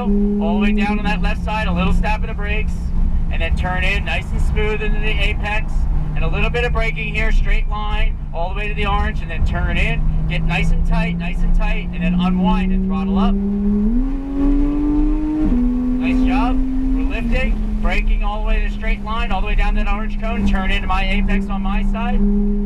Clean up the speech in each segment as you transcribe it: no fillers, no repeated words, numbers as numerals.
go. All the way down on that left side, a little step of the brakes, and then turn in nice and smooth into the apex. And a little bit of braking here, straight line, all the way to the orange, and then turn in, get nice and tight, and then unwind and throttle up. Nice job. We're lifting, braking all the way to the straight line, all the way down that orange cone, turn into my apex on my side,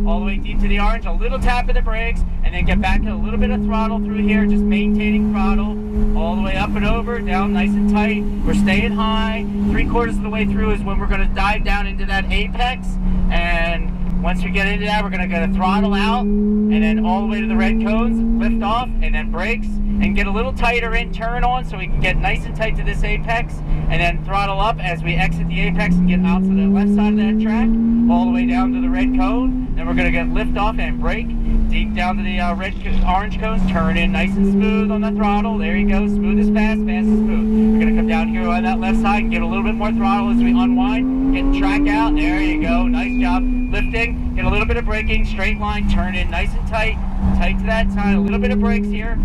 all the way deep to the orange, a little tap of the brakes, and then get back to a little bit of throttle through here, just maintaining throttle, all the way up and over, down nice and tight. We're staying high. 3/4 of the way through is when we're going to dive down into that apex, and once we get into that, we're going to go to throttle out, and then all the way to the red cones, lift off, and then brakes, and get a little tighter in turn on so we can get nice and tight to this apex, and then throttle up as we exit the apex and get out to the left side of that track, all the way down to the red cone. Then we're going to get lift off and brake, deep down to the orange cones, turn in nice and smooth on the throttle. There you go, smooth as fast, fast as smooth. We're going to come down here on that left side and get a little bit more throttle as we unwind, get track out. There you go, nice job. Lifting, get a little bit of braking, straight line, turn in nice and tight, tight to that side, a little bit of brakes here.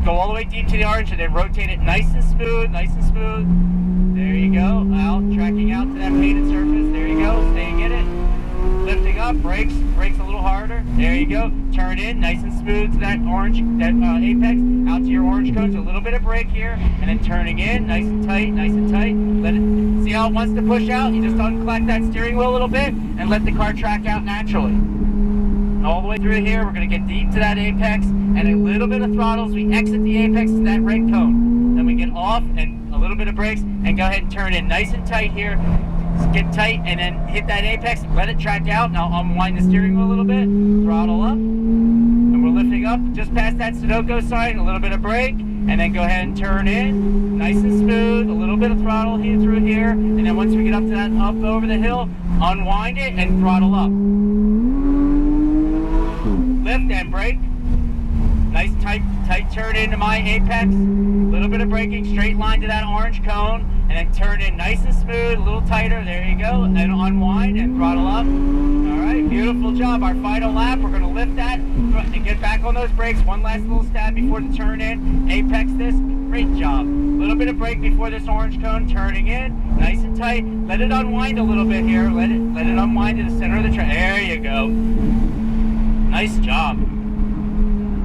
Go all the way deep to the orange and then rotate it nice and smooth, nice and smooth. There you go, out, tracking out to that painted surface. There you go, staying in it. Lifting up, brakes a little harder. There you go, turn in nice and smooth to that orange, that apex, out to your orange cones. A little bit of brake here, and then turning in, nice and tight, nice and tight. Let it, see how it wants to push out? You just unclack that steering wheel a little bit and let the car track out naturally. All the way through here, we're going to get deep to that apex, and a little bit of throttle as we exit the apex to that red cone. Then we get off and a little bit of brakes, and go ahead and turn in nice and tight here. Get tight and then hit that apex, let it track out. Now unwind the steering wheel a little bit, throttle up, and we're lifting up just past that Sunoco sign, a little bit of brake, and then go ahead and turn in, nice and smooth, a little bit of throttle here through here, and then once we get up to that, up over the hill, unwind it and throttle up. Lift and brake. Nice tight turn into my apex. Little bit of braking, straight line to that orange cone, and then turn in nice and smooth, a little tighter. There you go. And unwind and throttle up. All right, beautiful job. Our final lap, we're going to lift that and get back on those brakes. One last little stab before the turn in. Apex this. Great job. Little bit of brake before this orange cone, turning in, nice and tight. Let it unwind a little bit here. Let it unwind to the center of the track. There you go. Nice job.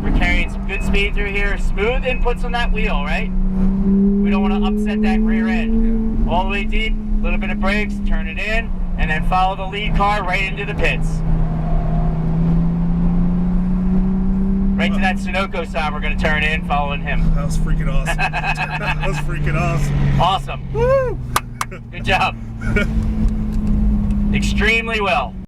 We're carrying some good speed through here. Smooth inputs on that wheel, right? We don't want to upset that rear end. All the way deep, a little bit of brakes, turn it in, and then follow the lead car right into the pits. Right to that Sunoco sign, we're going to turn in, following him. That was freaking awesome. That was freaking awesome. Awesome. Woo! Good job. Extremely well.